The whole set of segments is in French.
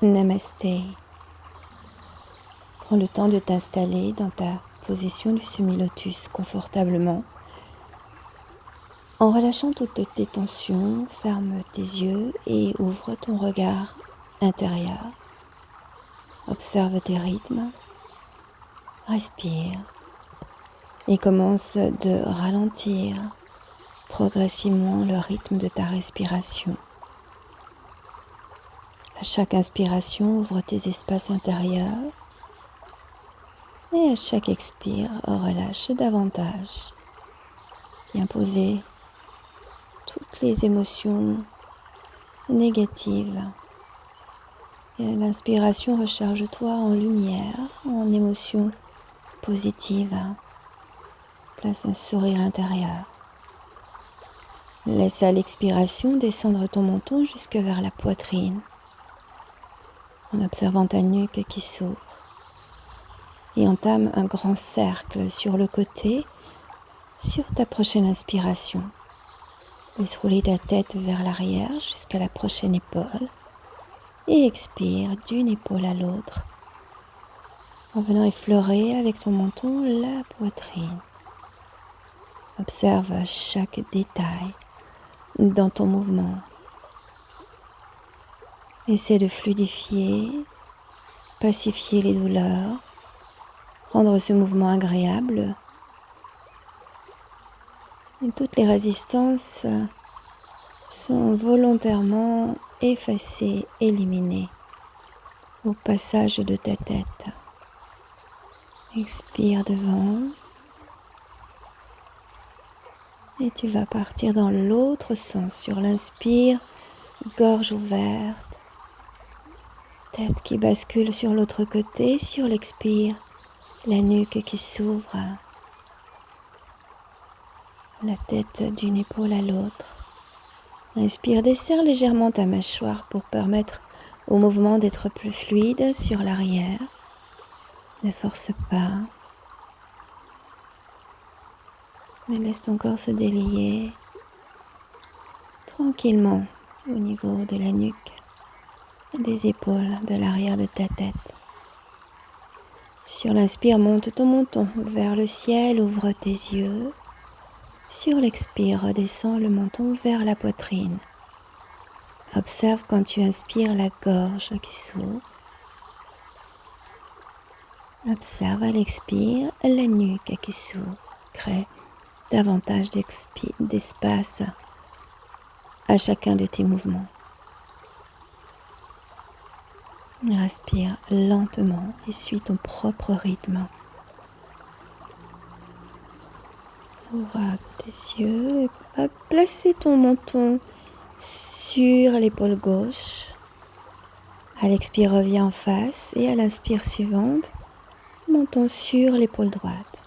Namasté. Prends le temps de t'installer dans ta position du semi-lotus confortablement. En relâchant toutes tes tensions, ferme tes yeux et ouvre ton regard intérieur. Observe tes rythmes, respire et commence de ralentir progressivement le rythme de ta respiration. À chaque inspiration, ouvre tes espaces intérieurs et à chaque expire, relâche davantage. Viens poser toutes les émotions négatives. Et à l'inspiration, recharge-toi en lumière, en émotions positives. Place un sourire intérieur. Laisse à l'expiration descendre ton menton jusque vers la poitrine, en observant ta nuque qui s'ouvre. Et entame un grand cercle sur le côté, sur ta prochaine inspiration. Laisse rouler ta tête vers l'arrière jusqu'à la prochaine épaule et expire d'une épaule à l'autre en venant effleurer avec ton menton la poitrine. Observe chaque détail dans ton mouvement. Essaie de fluidifier, pacifier les douleurs, rendre ce mouvement agréable. Et toutes les résistances sont volontairement effacées, éliminées au passage de ta tête. Expire devant et tu vas partir dans l'autre sens. Sur l'inspire, gorge ouverte, tête qui bascule sur l'autre côté. Sur l'expire, la nuque qui s'ouvre, la tête d'une épaule à l'autre. Inspire, desserre légèrement ta mâchoire pour permettre au mouvement d'être plus fluide sur l'arrière. Ne force pas, mais laisse ton corps se délier tranquillement au niveau de la nuque, des épaules, de l'arrière de ta tête. Sur l'inspire, monte ton menton vers le ciel, ouvre tes yeux. Sur l'expire, redescends le menton vers la poitrine. Observe quand tu inspires la gorge qui s'ouvre. Observe à l'expire la nuque qui s'ouvre. Crée davantage d'espace à chacun de tes mouvements. Respire lentement et suis ton propre rythme. Ouvre tes yeux et va placer ton menton sur l'épaule gauche. À l'expire, reviens en face et à l'inspire suivante, menton sur l'épaule droite.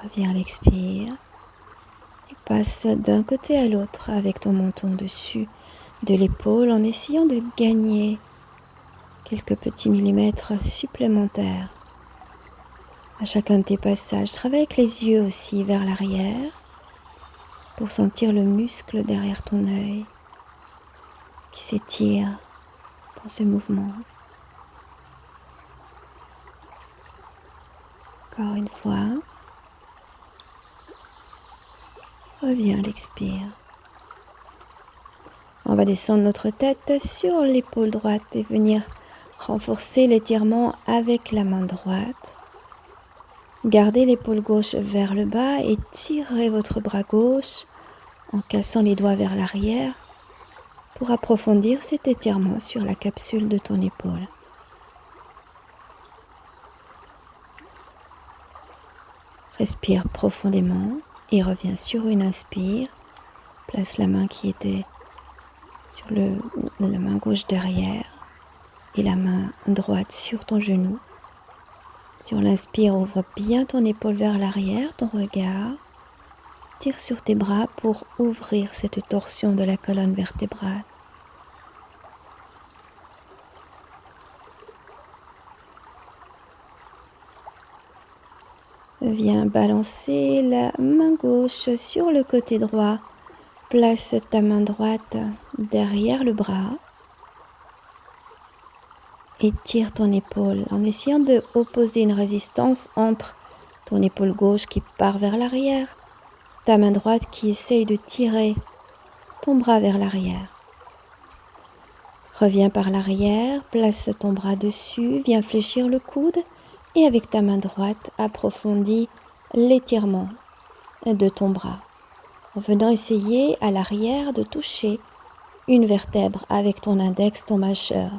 Reviens à l'expire et passe d'un côté à l'autre avec ton menton dessus de l'épaule en essayant de gagner quelques petits millimètres supplémentaires. À chacun de tes passages, travaille avec les yeux aussi vers l'arrière pour sentir le muscle derrière ton œil qui s'étire dans ce mouvement. Encore une fois, reviens à l'expire. On va descendre notre tête sur l'épaule droite et venir renforcer l'étirement avec la main droite. Gardez l'épaule gauche vers le bas et tirez votre bras gauche en cassant les doigts vers l'arrière pour approfondir cet étirement sur la capsule de ton épaule. Respire profondément et reviens sur une inspire. Place la main qui était sur la main gauche derrière et la main droite sur ton genou. Sur l'inspire, ouvre bien ton épaule vers l'arrière, ton regard. Tire sur tes bras pour ouvrir cette torsion de la colonne vertébrale. Viens balancer la main gauche sur le côté droit. Place ta main droite derrière le bras. étire ton épaule en essayant de opposer une résistance entre ton épaule gauche qui part vers l'arrière, ta main droite qui essaye de tirer ton bras vers l'arrière. Reviens par l'arrière, place ton bras dessus, viens fléchir le coude et avec ta main droite, approfondis l'étirement de ton bras. En venant essayer à l'arrière de toucher une vertèbre avec ton index, ton majeur.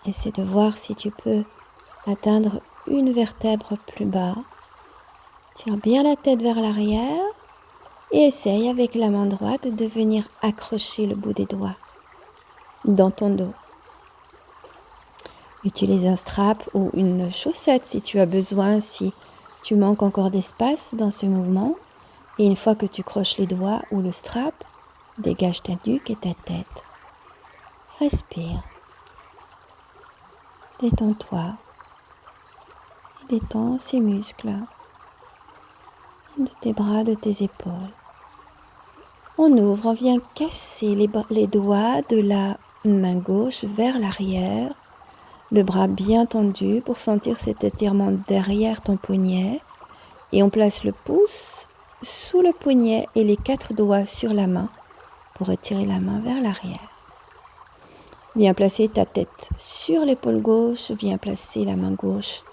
Essaie de voir si tu peux atteindre une vertèbre plus bas. Tire bien la tête vers l'arrière et essaye avec la main droite de venir accrocher le bout des doigts dans ton dos. Utilise un strap ou une chaussette si tu as besoin, si tu manques encore d'espace dans ce mouvement. Et une fois que tu croches les doigts ou le strap, dégage ta nuque et ta tête. Respire. Détends-toi. Et détends ces muscles de tes bras, de tes épaules. On ouvre, on vient casser les doigts de la main gauche vers l'arrière. Le bras bien tendu pour sentir cet étirement derrière ton poignet. Et on place le pouce sous le poignet et les 4 doigts sur la main pour étirer la main vers l'arrière. Viens placer ta tête sur l'épaule gauche, viens placer la main gauche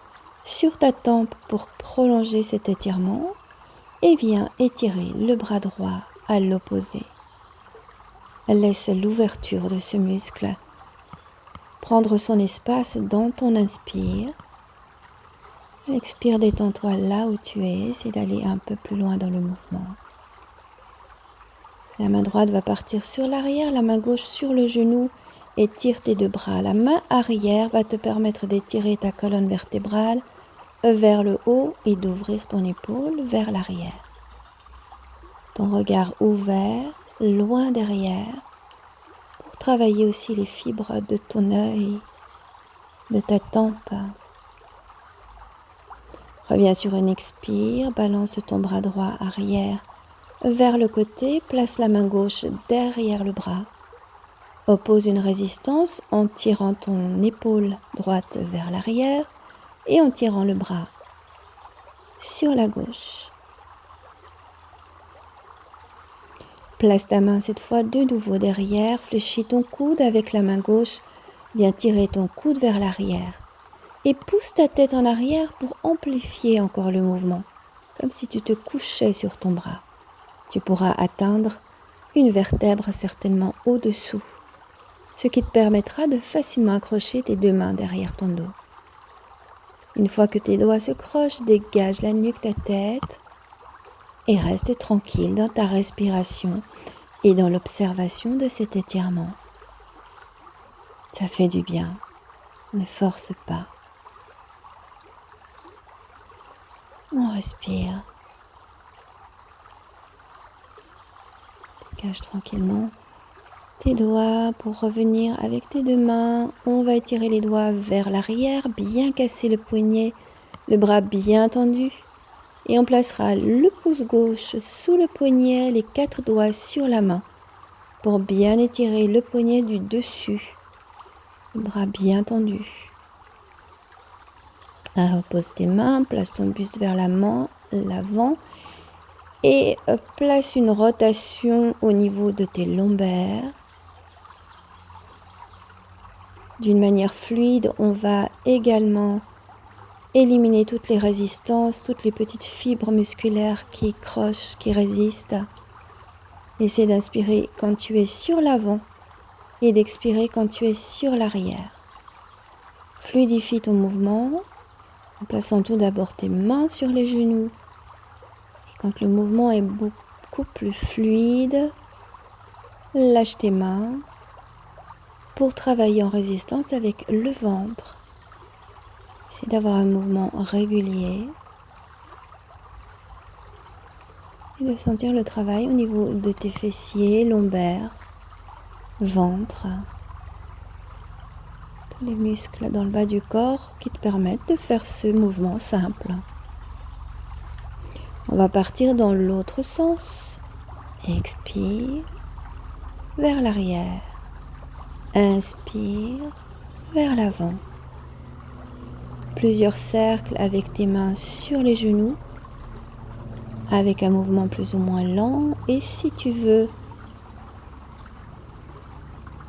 sur ta tempe pour prolonger cet étirement et viens étirer le bras droit à l'opposé. Laisse l'ouverture de ce muscle prendre son espace dans ton inspire. L'expire, détends-toi là où tu es, c'est d'aller un peu plus loin dans le mouvement. La main droite va partir sur l'arrière, la main gauche sur le genou. Étire tes 2 bras. La main arrière va te permettre d'étirer ta colonne vertébrale vers le haut et d'ouvrir ton épaule vers l'arrière. Ton regard ouvert, loin derrière, pour travailler aussi les fibres de ton œil, de ta tempe. Reviens sur une expire, balance ton bras droit arrière vers le côté, place la main gauche derrière le bras. Oppose une résistance en tirant ton épaule droite vers l'arrière et en tirant le bras sur la gauche. Place ta main cette fois de nouveau derrière, fléchis ton coude avec la main gauche, viens tirer ton coude vers l'arrière et pousse ta tête en arrière pour amplifier encore le mouvement, comme si tu te couchais sur ton bras. Tu pourras atteindre une vertèbre certainement au-dessous, ce qui te permettra de facilement accrocher tes 2 mains derrière ton dos. Une fois que tes doigts se crochent, dégage la nuque, ta tête et reste tranquille dans ta respiration et dans l'observation de cet étirement. Ça fait du bien, ne force pas. On respire. Dégage tranquillement tes doigts pour revenir avec tes 2 mains. On va étirer les doigts vers l'arrière, bien casser le poignet, le bras bien tendu. Et on placera le pouce gauche sous le poignet, les 4 doigts sur la main pour bien étirer le poignet du dessus, le bras bien tendu. Repose tes mains, place ton buste vers l'avant et place une rotation au niveau de tes lombaires. D'une manière fluide, on va également éliminer toutes les résistances, toutes les petites fibres musculaires qui crochent, qui résistent. Essaie d'inspirer quand tu es sur l'avant et d'expirer quand tu es sur l'arrière. Fluidifie ton mouvement en plaçant tout d'abord tes mains sur les genoux. Et quand le mouvement est beaucoup plus fluide, lâche tes mains pour travailler en résistance avec le ventre. C'est d'avoir un mouvement régulier et de sentir le travail au niveau de tes fessiers, lombaires, ventre, tous les muscles dans le bas du corps qui te permettent de faire ce mouvement simple. On va partir dans l'autre sens. Expire vers l'arrière. Inspire vers l'avant. Plusieurs cercles avec tes mains sur les genoux, avec un mouvement plus ou moins lent. Et si tu veux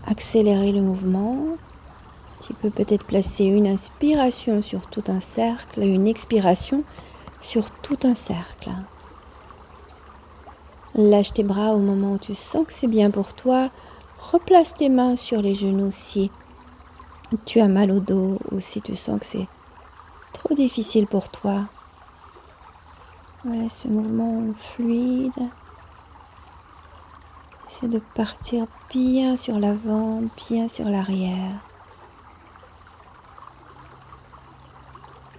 accélérer le mouvement, tu peux peut-être placer une inspiration sur tout un cercle et une expiration sur tout un cercle. Lâche tes bras au moment où tu sens que c'est bien pour toi. Replace tes mains sur les genoux si tu as mal au dos ou si tu sens que c'est trop difficile pour toi. Voilà, ce mouvement fluide. Essaie de partir bien sur l'avant, bien sur l'arrière.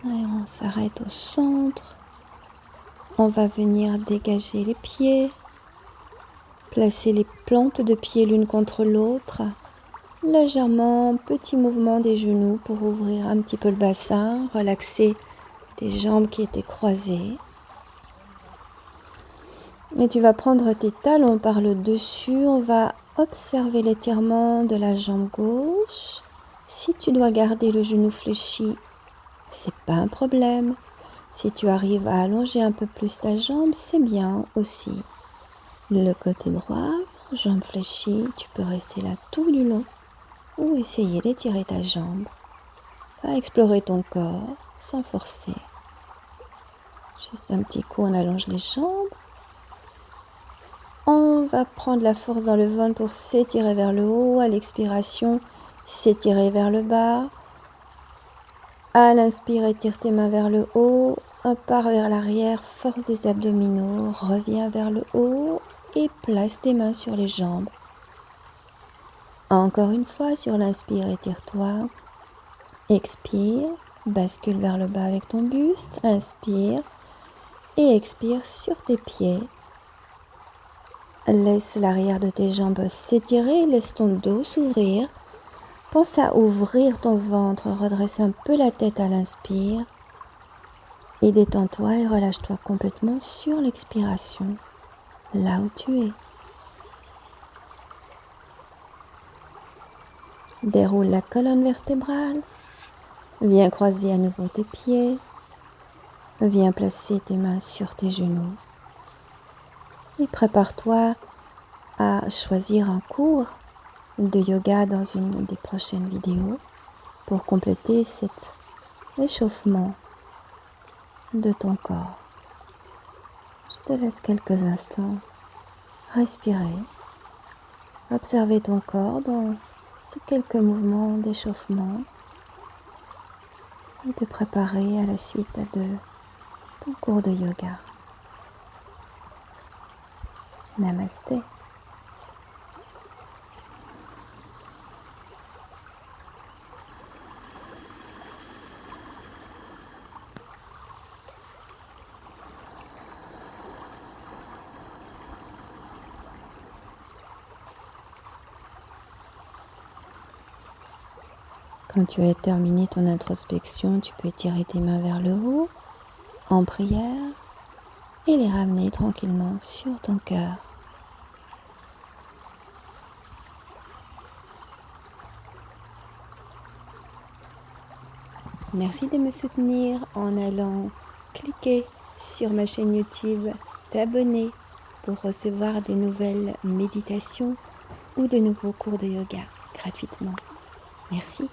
Et on s'arrête au centre. On va venir dégager les pieds. Placer les plantes de pieds l'une contre l'autre. Légèrement, petit mouvement des genoux pour ouvrir un petit peu le bassin. Relaxer tes jambes qui étaient croisées. Et tu vas prendre tes talons par le dessus. On va observer l'étirement de la jambe gauche. Si tu dois garder le genou fléchi, c'est pas un problème. Si tu arrives à allonger un peu plus ta jambe, c'est bien aussi. Le côté droit, jambe fléchie, tu peux rester là tout du long ou essayer d'étirer ta jambe. Va explorer ton corps sans forcer. Juste un petit coup, on allonge les jambes. On va prendre la force dans le ventre pour s'étirer vers le haut. À l'expiration, s'étirer vers le bas. À l'inspire, étire tes mains vers le haut. Un pas vers l'arrière, force des abdominaux. Reviens vers le haut et place tes mains sur les jambes. Encore une fois, sur l'inspire, étire-toi. Expire, bascule vers le bas avec ton buste. Inspire et expire sur tes pieds. Laisse l'arrière de tes jambes s'étirer, laisse ton dos s'ouvrir. Pense à ouvrir ton ventre, redresse un peu la tête à l'inspire. Et détends-toi et relâche-toi complètement sur l'expiration, là où tu es. Déroule la colonne vertébrale. Viens croiser à nouveau tes pieds. Viens placer tes mains sur tes genoux. Et prépare-toi à choisir un cours de yoga dans une des prochaines vidéos pour compléter cet échauffement de ton corps. Je te laisse quelques instants respirer, observer ton corps dans ces quelques mouvements d'échauffement et te préparer à la suite de ton cours de yoga. Namasté. Quand tu as terminé ton introspection, tu peux étirer tes mains vers le haut en prière et les ramener tranquillement sur ton cœur. Merci de me soutenir en allant cliquer sur ma chaîne YouTube, t'abonner pour recevoir des nouvelles méditations ou de nouveaux cours de yoga gratuitement. Merci.